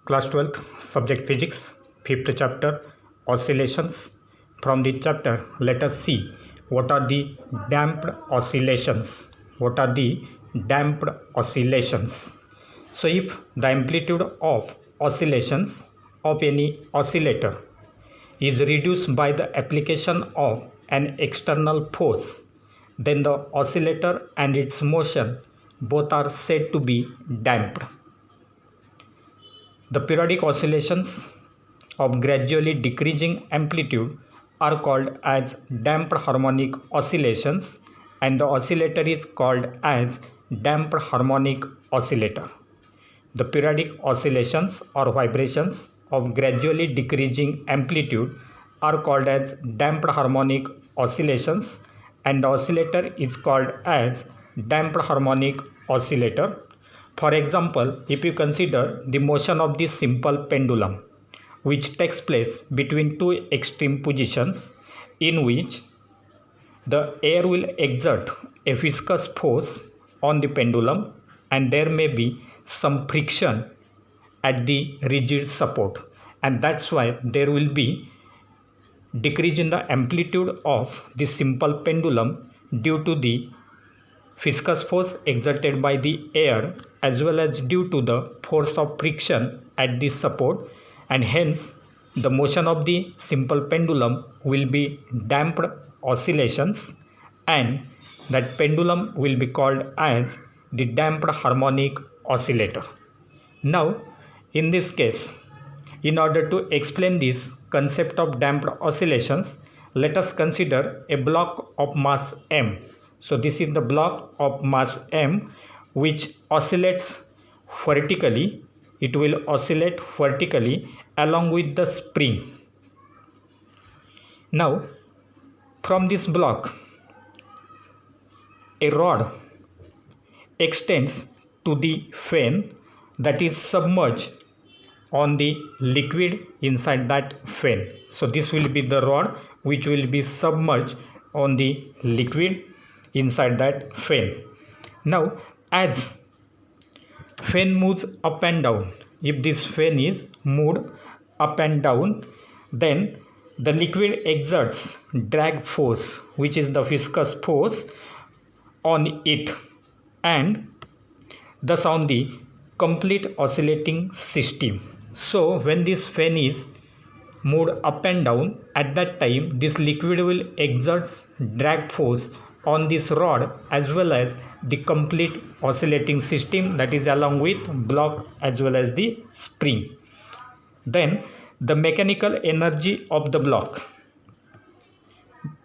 Class 12th, subject physics, 5th chapter, oscillations. From the chapter, let us see what are the damped oscillations. What are the damped oscillations? So if the amplitude of oscillations of any oscillator is reduced by the application of an external force, then the oscillator and its motion both are said to be damped. The periodic oscillations of gradually decreasing amplitude are called as damped harmonic oscillations, and the oscillator is called as damped harmonic oscillator. The periodic oscillations or vibrations of gradually decreasing amplitude are called as damped harmonic oscillations, and the oscillator is called as damped harmonic oscillator. For example, if you consider the motion of this simple pendulum, which takes place between two extreme positions, in which the air will exert a viscous force on the pendulum and there may be some friction at the rigid support, and that's why there will be decrease in the amplitude of the simple pendulum due to the viscous force exerted by the air as well as due to the force of friction at the support, and hence the motion of the simple pendulum will be damped oscillations, and that pendulum will be called as the damped harmonic oscillator. Now in this case, in order to explain this concept of damped oscillations, let us consider a block of mass m. So this is the block of mass m which oscillates vertically. It will oscillate vertically along with the spring. Now from this block, a rod extends to the fan that is submerged on the liquid inside that fan. So this will be the rod which will be submerged on the liquid inside that fan. Now as fan moves up and down, if this fan is moved up and down, then the liquid exerts drag force, which is the viscous force on it, and thus on the complete oscillating system. So when this fan is moved up and down, at that time this liquid will exert drag force on this rod as well as the complete oscillating system, that is along with block as well as the spring. Then the mechanical energy of the block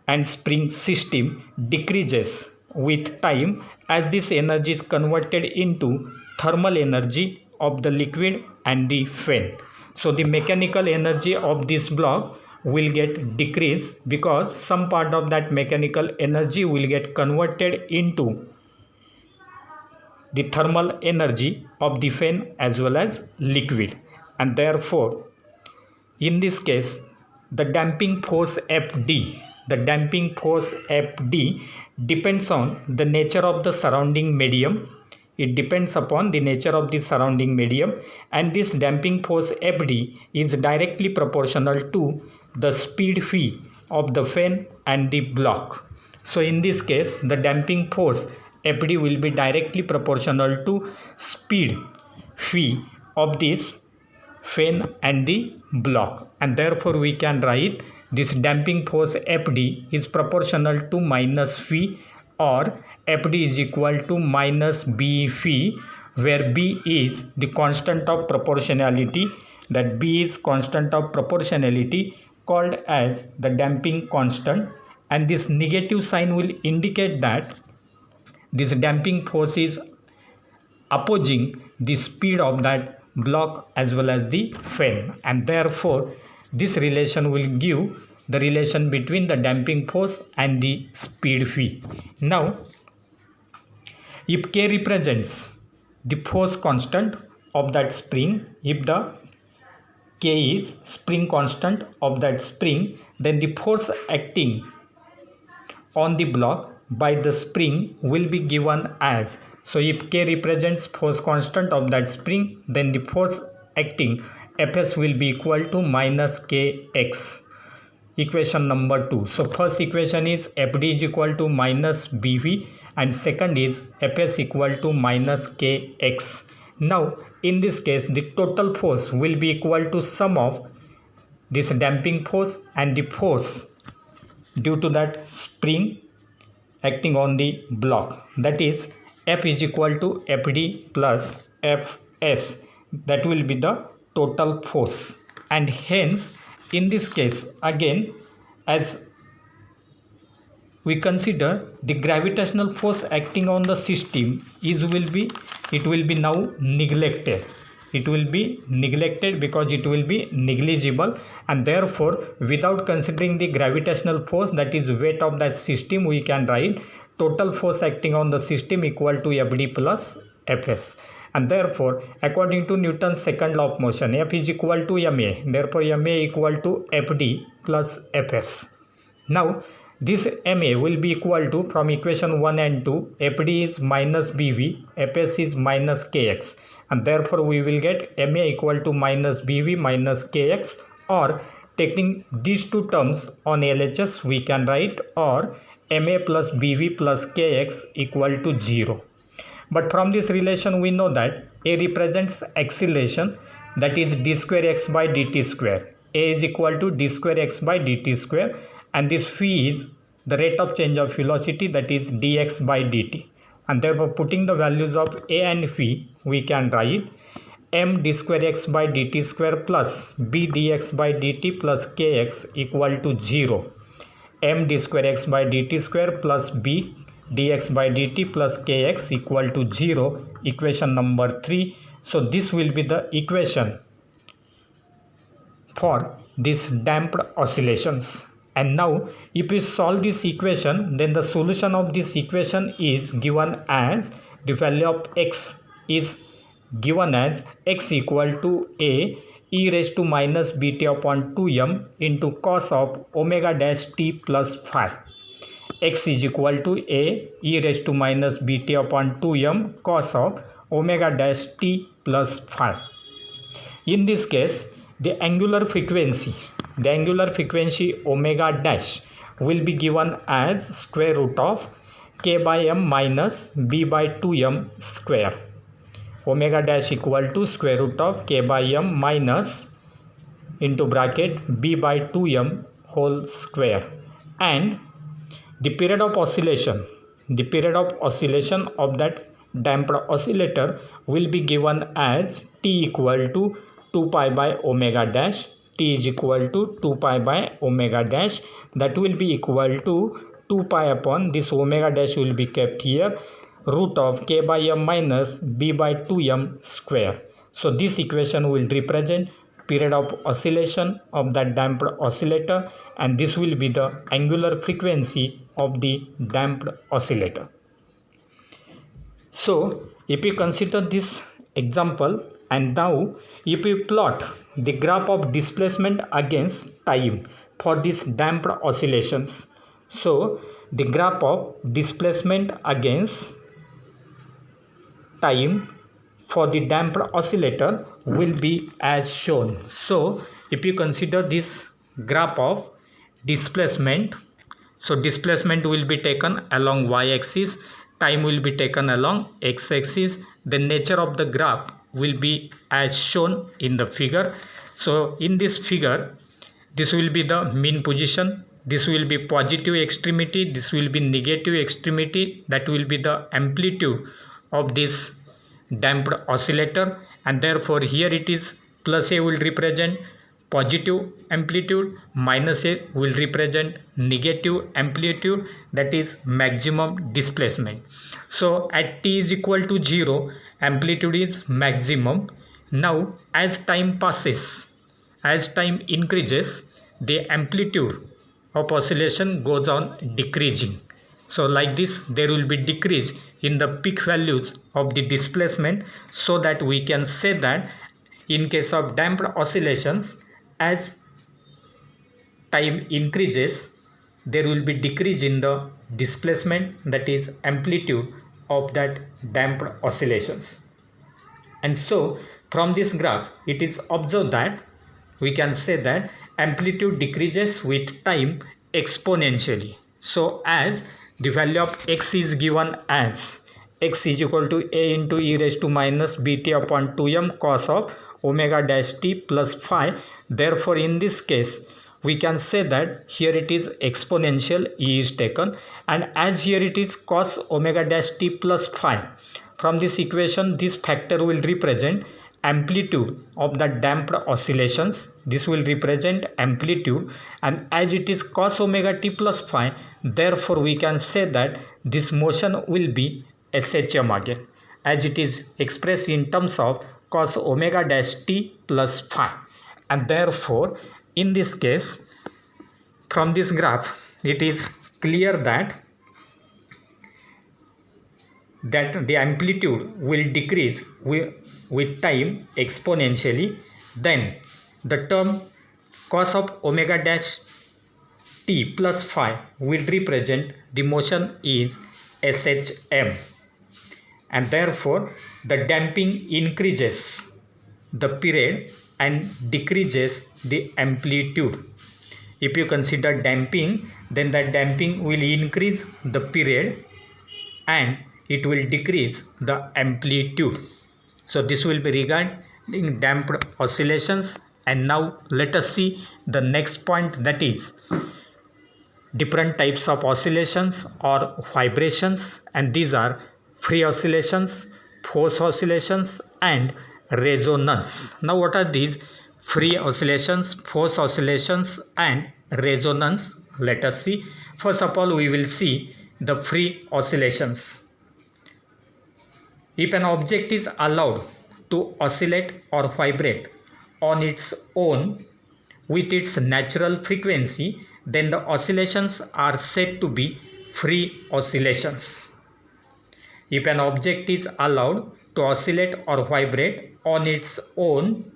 and spring system decreases with time as this energy is converted into thermal energy of the liquid and the fan. So the mechanical energy of this block will get decreased because some part of that mechanical energy will get converted into the thermal energy of the fan as well as liquid, and therefore in this case the damping force Fd depends on the nature of the surrounding medium. It depends upon the nature of the surrounding medium, and this damping force Fd is directly proportional to the speed phi of the fan and the block. So in this case the damping force Fd will be directly proportional to speed phi of this fan and the block, and therefore we can write this damping force Fd is proportional to minus phi, or Fd is equal to minus B phi, where B is the constant of proportionality, that B is constant of proportionality called as the damping constant, and this negative sign will indicate that this damping force is opposing the speed of that block as well as the fan, and therefore this relation will give the relation between the damping force and the speed phi. Now if K represents the force constant of that spring, if the K is spring constant of that spring, then the force acting on the block by the spring will be given as, so if K represents force constant of that spring, then the force acting, Fs will be equal to minus Kx. Equation number 2. So first equation is Fd is equal to minus Bv and second is Fs equal to minus Kx. Now in this case the total force will be equal to sum of this damping force and the force due to that spring acting on the block, that is F is equal to Fd plus Fs. That will be the total force, and hence in this case again, as we consider the gravitational force acting on the system it will be now neglected. It will be neglected because it will be negligible, and therefore without considering the gravitational force, that is weight of that system, we can write total force acting on the system equal to Fd plus Fs. And therefore according to Newton's second law of motion, F is equal to ma, therefore ma equal to Fd plus Fs. Now this ma will be equal to, from equation 1 and 2, Fd is minus Bv, Fs is minus Kx, and therefore we will get ma equal to minus Bv minus Kx, or taking these two terms on LHS we can write or ma plus Bv plus Kx equal to 0. But from this relation we know that A represents acceleration, that is d square x by dt square. A is equal to d square x by dt square, and this phi is the rate of change of velocity, that is dx by dt. And therefore putting the values of A and phi, we can write m d square x by dt square plus b dx by dt plus kx equal to 0. M d square x by dt square plus b dx by dt plus kx equal to 0, equation number 3. So this will be the equation for these damped oscillations. And now if we solve this equation, then the solution of this equation is given as the value of x is given as x equal to a e raised to minus bt upon 2m into cos of omega dash t plus phi. X is equal to a e raised to minus bt upon 2m cos of omega dash t plus phi. In this case, the angular frequency omega dash will be given as square root of k by m minus b by 2m square. Omega dash equal to square root of k by m minus into bracket b by 2m whole square, and the period of oscillation of that damped oscillator will be given as t equal to 2 pi by omega dash. T is equal to 2 pi by omega dash, that will be equal to 2 pi upon this omega dash will be kept here, root of k by m minus b by 2m square. So this equation will represent period of oscillation of that damped oscillator, and this will be the angular frequency of the damped oscillator. So if we consider this example, and now if we plot the graph of displacement against time for these damped oscillations, so the graph of displacement against time for the damped oscillator will be as shown. So if you consider this graph of displacement, so displacement will be taken along y-axis, time will be taken along x-axis. The nature of the graph will be as shown in the figure. So in this figure, this will be the mean position, this will be positive extremity, this will be negative extremity, that will be the amplitude of this damped oscillator, and therefore here it is plus a will represent positive amplitude, minus a will represent negative amplitude, that is maximum displacement. So at t is equal to 0, amplitude is maximum. Now as time passes, as time increases, the amplitude of oscillation goes on decreasing. So like this there will be decrease in the peak values of the displacement, so that we can say that in case of damped oscillations, as time increases there will be decrease in the displacement, that is amplitude of that damped oscillations. And so from this graph it is observed that we can say that amplitude decreases with time exponentially. So as the value of x is given as x is equal to a into e raised to minus bt upon 2m cos of omega dash t plus phi. Therefore in this case we can say that here it is exponential e is taken, and as here it is cos omega dash t plus phi, from this equation this factor will represent amplitude of the damped oscillations. This will represent amplitude, and as it is cos omega t plus phi, therefore we can say that this motion will be SHM again, as it is expressed in terms of cos omega dash t plus phi. And therefore in this case from this graph it is clear that the amplitude will decrease with time exponentially. Then the term cos of omega dash t plus phi will represent the motion is SHM, and therefore the damping increases the period and decreases the amplitude. If you consider damping, then that damping will increase the period and it will decrease the amplitude. So this will be regarding damped oscillations. And now let us see the next point, that is different types of oscillations or vibrations, and these are free oscillations, force oscillations and resonance. Now what are these free oscillations, force oscillations and resonance? Let us see. First of all we will see the free oscillations. If an object is allowed to oscillate or vibrate on its own with its natural frequency, then the oscillations are said to be free oscillations. If an object is allowed to oscillate or vibrate on its own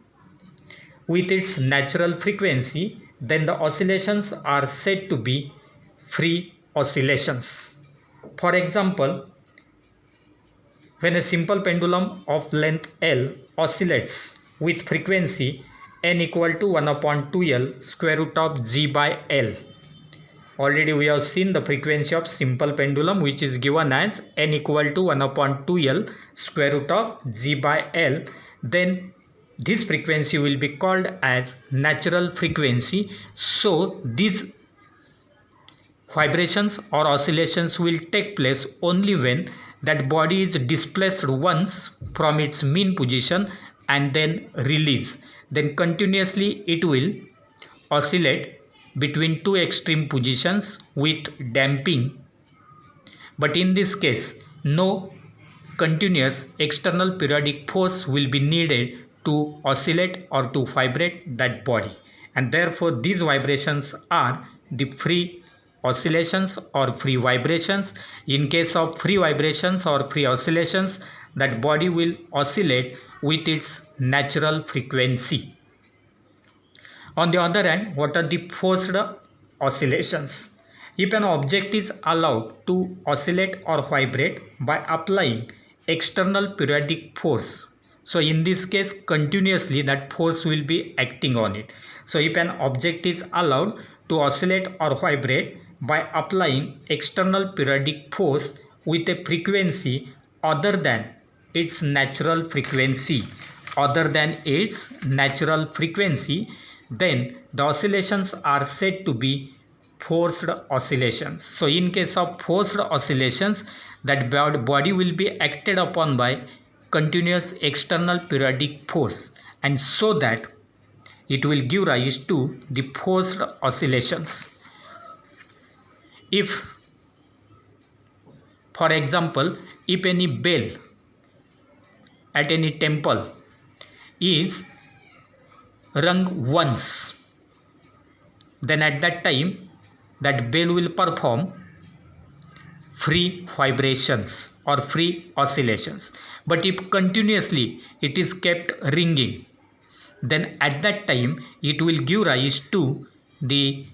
with its natural frequency, then the oscillations are said to be free oscillations. For example, when a simple pendulum of length L oscillates with frequency n equal to 1 upon 2L square root of G by L. Already we have seen the frequency of simple pendulum, which is given as n equal to 1 upon 2L square root of G by L. Then this frequency will be called as natural frequency. So these vibrations or oscillations will take place only when that body is displaced once from its mean position and then release. Then continuously it will oscillate between two extreme positions with damping. But in this case, no continuous external periodic force will be needed to oscillate or to vibrate that body. And therefore these vibrations are the free oscillations or free vibrations. In case of free vibrations or free oscillations, that body will oscillate with its natural frequency. On the other hand, what are the forced oscillations? If an object is allowed to oscillate or vibrate by applying external periodic force, so in this case continuously that force will be acting on it. So if an object is allowed to oscillate or vibrate by applying external periodic force with a frequency other than its natural frequency, then the oscillations are said to be forced oscillations. So in case of forced oscillations, that body will be acted upon by continuous external periodic force, and so that it will give rise to the forced oscillations. If, for example, if any bell at any temple is rung once, then at that time that bell will perform free vibrations or free oscillations. But if continuously it is kept ringing, then at that time it will give rise to the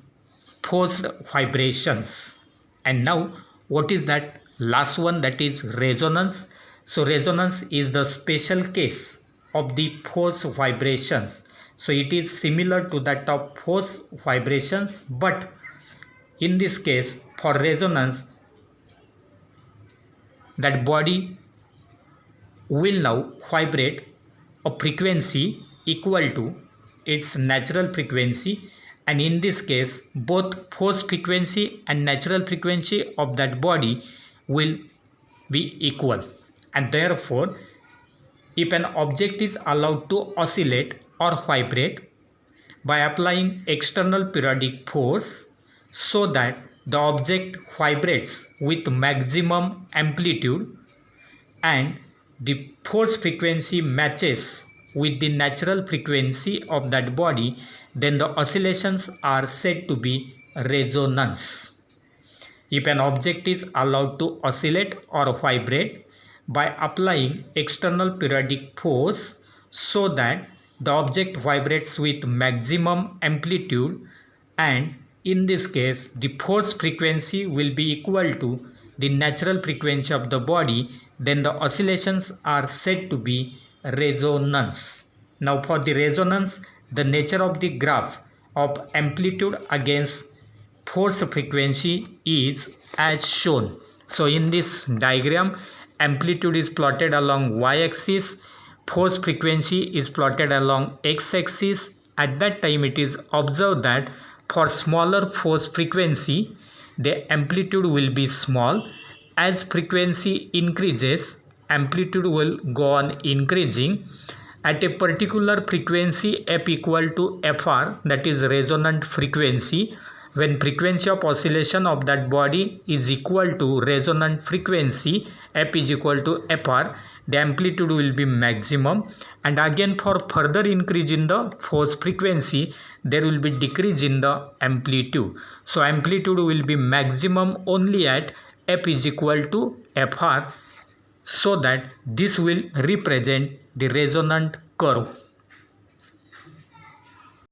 forced vibrations. And now what is that last one, that is resonance. So resonance is the special case of the force vibrations. So it is similar to that of force vibrations, but in this case for resonance, that body will now vibrate a frequency equal to its natural frequency, and in this case both force frequency and natural frequency of that body will be equal. And therefore, if an object is allowed to oscillate or vibrate by applying external periodic force so that the object vibrates with maximum amplitude and the force frequency matches with the natural frequency of that body, then the oscillations are said to be resonance. If an object is allowed to oscillate or vibrate by applying external periodic force so that the object vibrates with maximum amplitude, and in this case the force frequency will be equal to the natural frequency of the body, then the oscillations are said to be resonance. Now for the resonance, the nature of the graph of amplitude against force frequency is as shown. So in this diagram, amplitude is plotted along y-axis, force frequency is plotted along x-axis. At that time it is observed that for smaller force frequency the amplitude will be small. As frequency increases, amplitude will go on increasing. At a particular frequency f equal to fr, that is resonant frequency, when frequency of oscillation of that body is equal to resonant frequency f is equal to fr, the amplitude will be maximum. And again for further increase in the force frequency, there will be decrease in the amplitude. So amplitude will be maximum only at f is equal to fr, so that this will represent the resonant curve.